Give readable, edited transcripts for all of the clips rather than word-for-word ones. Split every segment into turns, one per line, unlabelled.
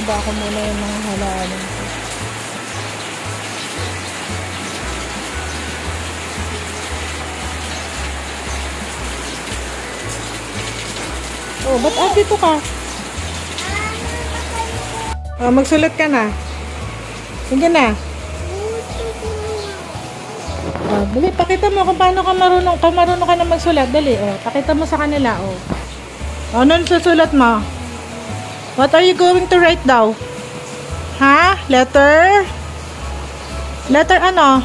Binaba ko muna yung mga halaman ko. Oh, ba't dito ka? Oh, magsulat ka na. Sige na. Oh, dali, pakita mo kung paano ka marunong ka na magsulat. Dali, oh. Pakita mo sa kanila, oh. Ano susulat mo? What are you going to write daw? Ha? Letter? Letter ano?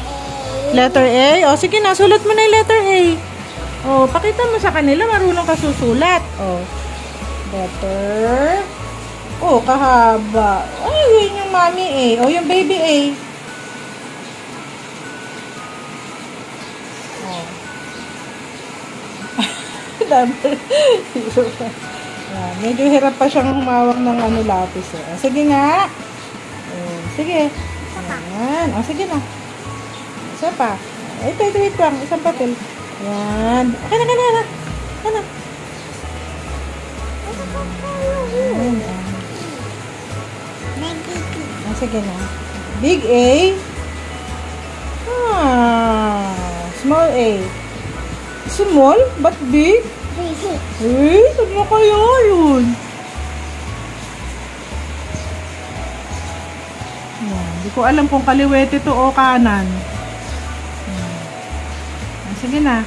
Letter A? O, sige na, sulat mo na yung letter A. O, pakita mo sa kanila, marunong ka susulat. O, letter. O, kahaba. Ay, yun yung mommy A. O, yung baby A. O. Medyo hirap pa siyang humawak ng lapis. Eh. Sige nga. Sige. Ayan. Sige na. Isa pa. Wait lang. Isang papel. Ayan. Okay na. Sige na. Big A. Small A. Small? But big? Ano kaya yun? Hindi ko alam kung kaliwete to o kanan. Sige na.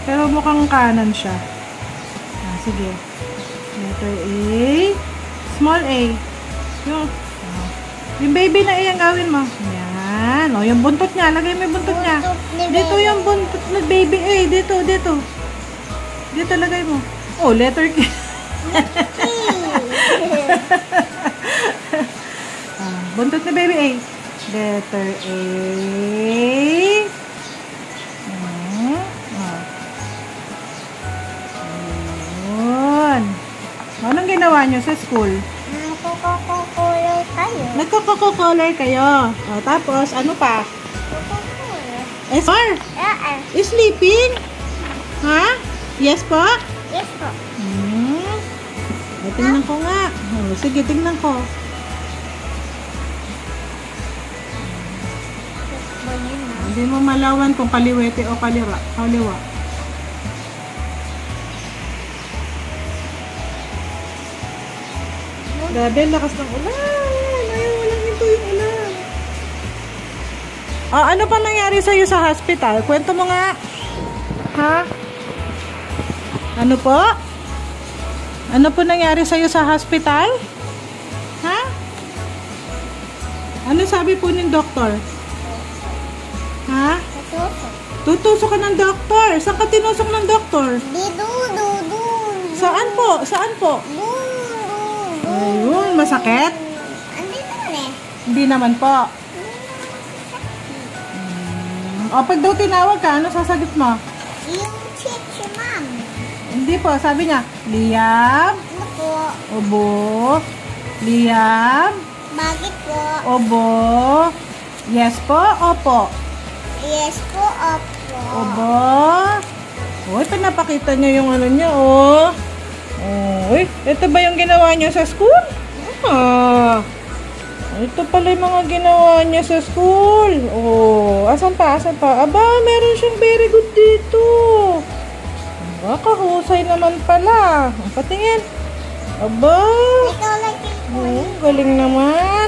Pero mukhang kanan siya. Sige. Letter A. Small A. Yung baby na iyang gawin mo. Yan. O, yung buntot niya. Lagay mo yung buntot niya. Dito yung buntot na baby A. Dito. Dito lagay mo. Oh, letter K. Buntot na baby A. Letter A. Ayun. Anong ginawa nyo sa school?
Nagko-color kayo.
Nagko-color kayo. O, tapos, ano pa? SR? Sleeping? Ha? Yes po?
Yes po.
Tingnan ko nga. Sige, tingnan ko. Hindi mo malawan kung kaliwete o kaliwa. Grabe, lakas ng ulan. Ayaw, walang ito yung ulan. Ano pa nangyari sa'yo sa hospital? Kwento mo nga. Ha? Ano po? Ano po nangyari sa'yo sa hospital? Ha? Ano sabi po ng doktor? Ha? Tutusok ka ng doktor. Saan ka tinusok ng doktor?
Dito.
Saan po? Ayun, masakit? Hindi naman po. Pag daw tinawag ka, ano sasagot mo?
Yung chichi, ma'am.
Hindi po, sabi niya, Liam.
Ano po?
Obo. Liam.
Bakit po?
Obo. Yes po, opo.
Yes po, opo.
Obo. Uy, pinapakita niya yung ano niya, oh. Uy, ito ba yung ginawa niya sa school? Ito pala yung mga ginawa niya sa school. Oh, asan pa? Aba, meron siyang very good dito. Kahusay naman pala. Patingin. Aba.
Ikaw lagi po.
Galing naman.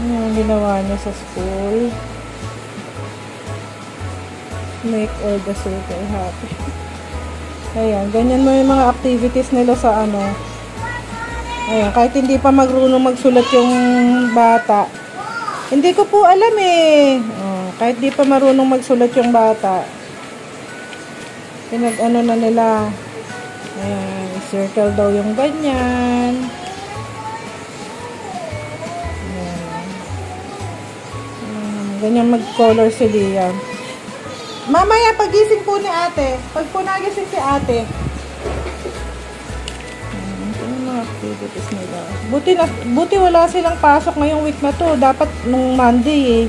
Ano yung ginawa niya sa school? Make all the circle happy. Ayan, ganyan mo yung mga activities nila sa ano. Ayan, kahit hindi pa marunong magsulat yung bata. Hindi ko po alam eh. Kahit di pa marunong magsulat yung bata. Pinag-ano na nila. Ayan, circle daw yung ganyan. Ganyan mag-color si Liam. Mamaya, pagising po ni ate. Pag po nagising si ate. Ito yung mga activities nila. Buti wala silang pasok ngayong week na to. Dapat nung Monday eh.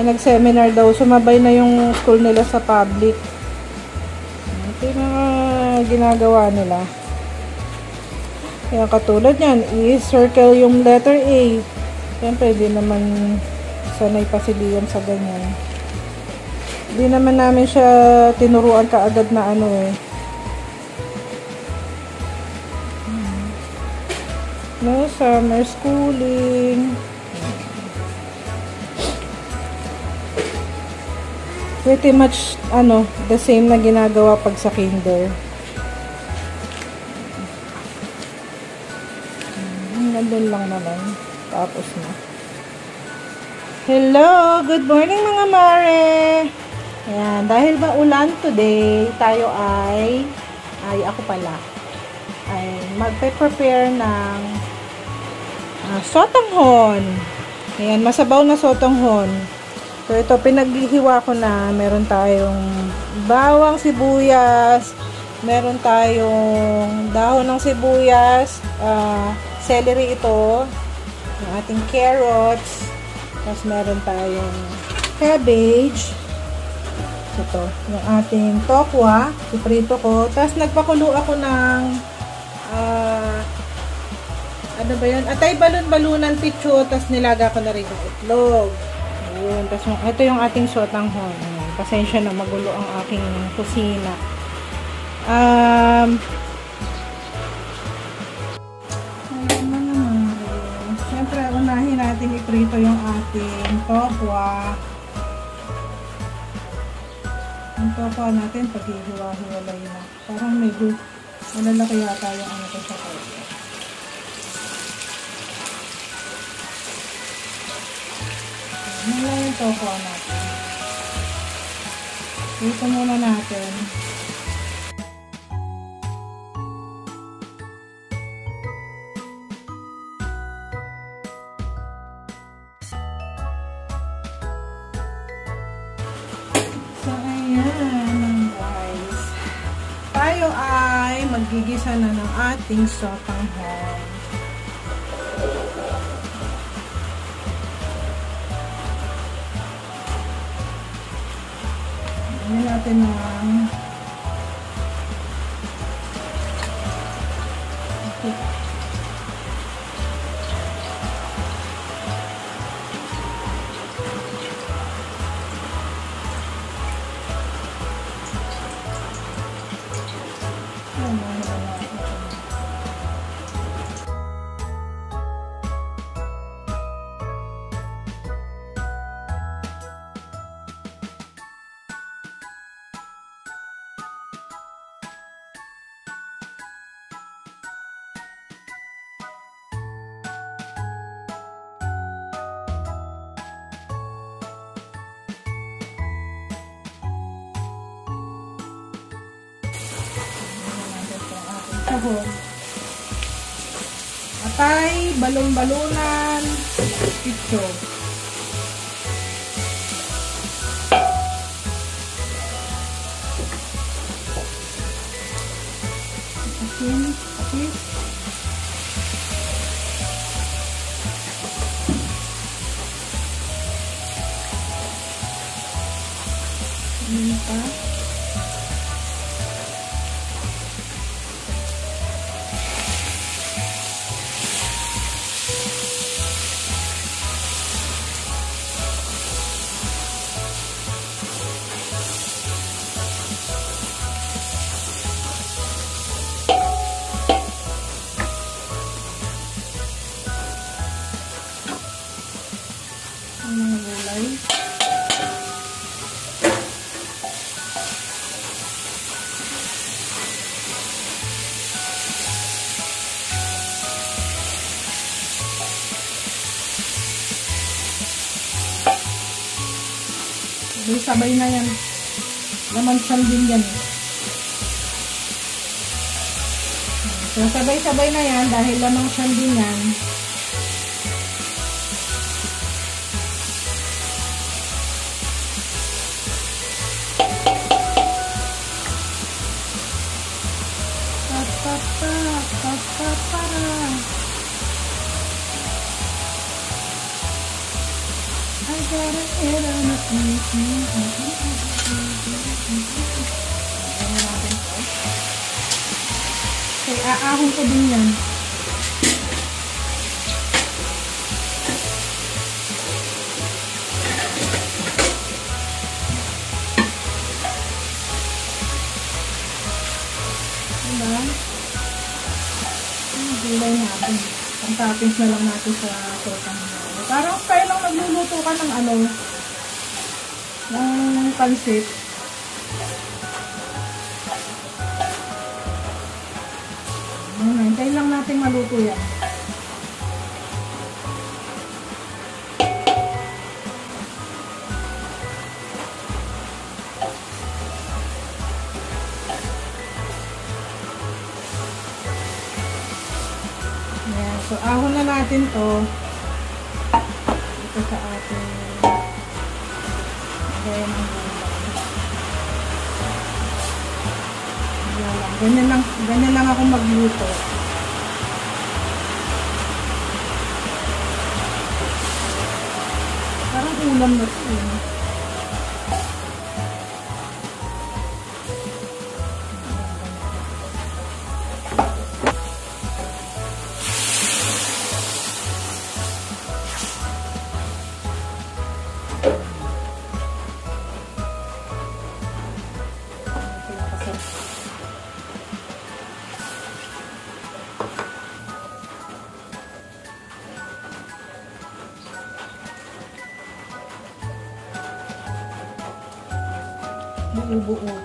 Nag-seminar daw. Sumabay na yung school nila sa public. Ito yung mga ginagawa nila. Kaya katulad yan, i-circle yung letter A. Siyempre, di naman sanay pa si Liam sa ganyan. Di naman namin siya tinuruan kaagad na ano eh. No summer schooling. Pretty much, the same na ginagawa pag sa kinder. Nandun lang naman. Tapos na. Hello! Good morning mga mare! Ayan, dahil ba ulan today, tayo ay ako pala, ay magpe-prepare ng sotanghon. Ayan, masabaw na sotanghon. So, ito, pinaghihiwa ko na. Meron tayong bawang sibuyas, meron tayong dahon ng sibuyas, celery ito, yung ating carrots, tapos meron tayong cabbage, ito, yung ating tokwa, iprito ko, tapos nagpakulo ako ng, ano ba yun? Atay balon-balunan picho, tapos nilaga ko na rin yung itlog. Ayun, tapos ito yung ating sotanghon. Pasensya na, magulo ang aking kusina. Siyempre, unahin natin iprito yung ating tokwa. Ang tokwa natin, paghihiwa-hiwalay na. Parang medyo malalaki yata yung ano ko sa tokwa. Ano lang yung tokwa natin. Ito muna natin. So, ayan guys. Tayo ay maggigisa na ng ating sotanghon. Ayan natin ng sahog. Atay, balon-balunan, picho. Asin, asin. Ini pa. Ang gulay. Sabay na yan. Laman siyang din yan. So, sabay-sabay na yan dahil lamang siyang din yan. Kasi aahon ko din yan. Diba? Ang gulay natin. Ang toppings na lang natin sa sotang. Parang style lang nagluluto ka ng ano, ng pansit. Hintayin lang natin maluto yan. Ayan. So, ahon na natin to. Ito sa ating gaya ng gulay. Ganyan lang ako magluto. Parang ulam na ito. Buo-buo.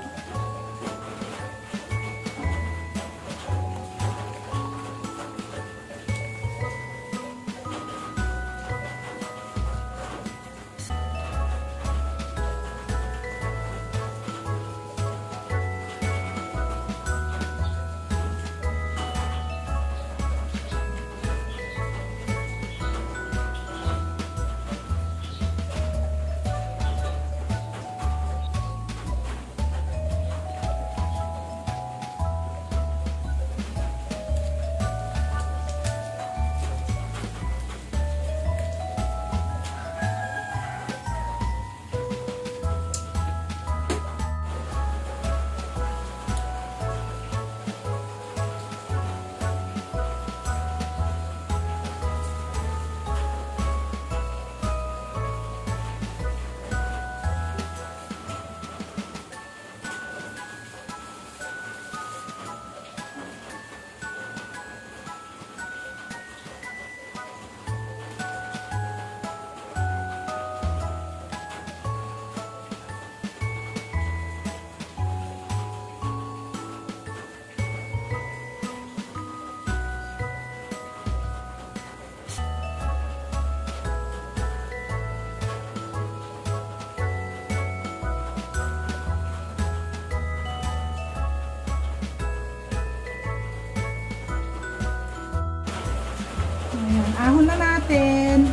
Ahon na natin.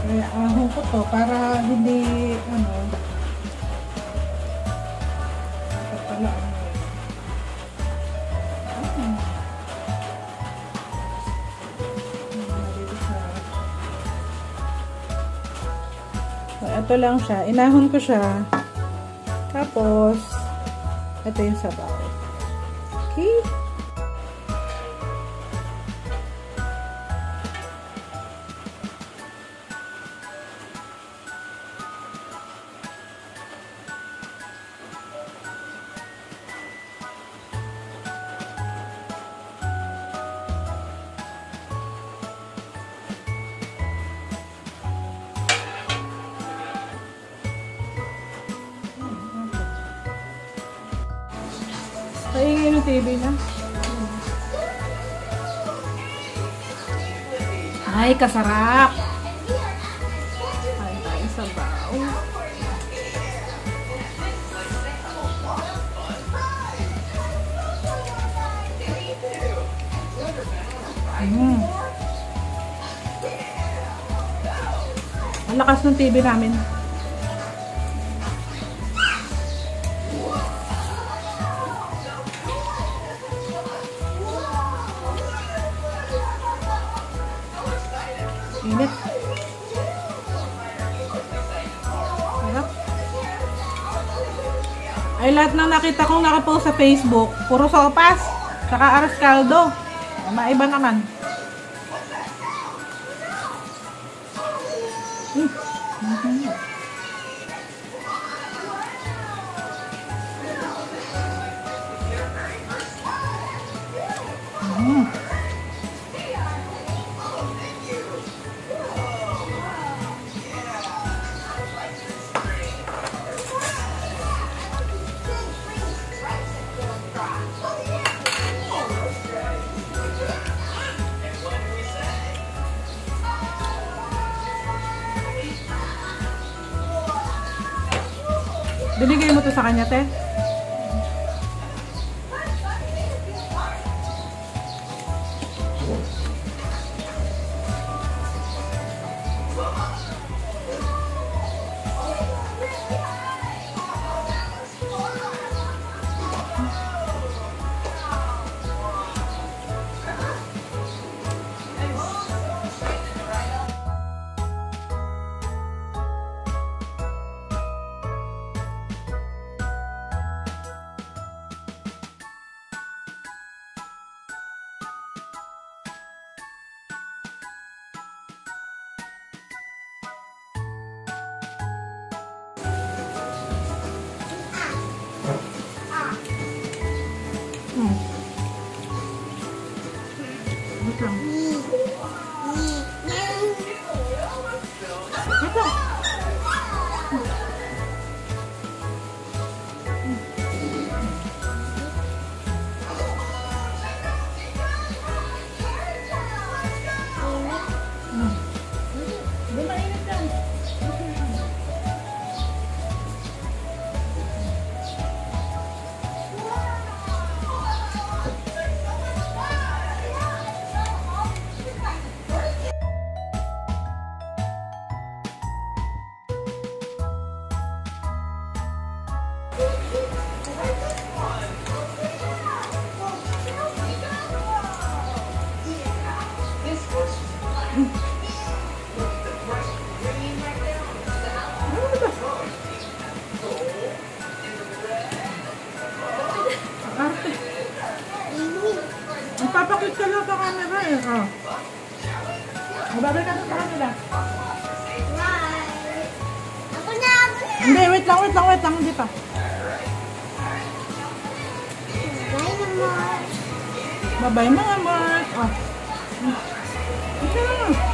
Kaya ahon ko to para hindi papalaan mo. So, ito lang siya. Inahon ko siya. Tapos, ito yung sabaw. Okay? Paingin yung TV na. Ay, kasarap! Ay, tayo sabaw. Ang lakas ng TV namin. Init. Sarap. Ay, lahat ng nakita kong nakapost sa Facebook, puro sopas, saka aras caldo. Maiba naman. Binigay mo to sa kanya, te? Wait lang. Ito. Di mainit yan. Arte. Magpapakit ka lang sa camera eh. Oh. Mababay ka sa kanila.
Ako na.
Hindi, wait lang. Hindi pa.
Bye naman.
Bye-bye mga Mark. Oh. Ito na.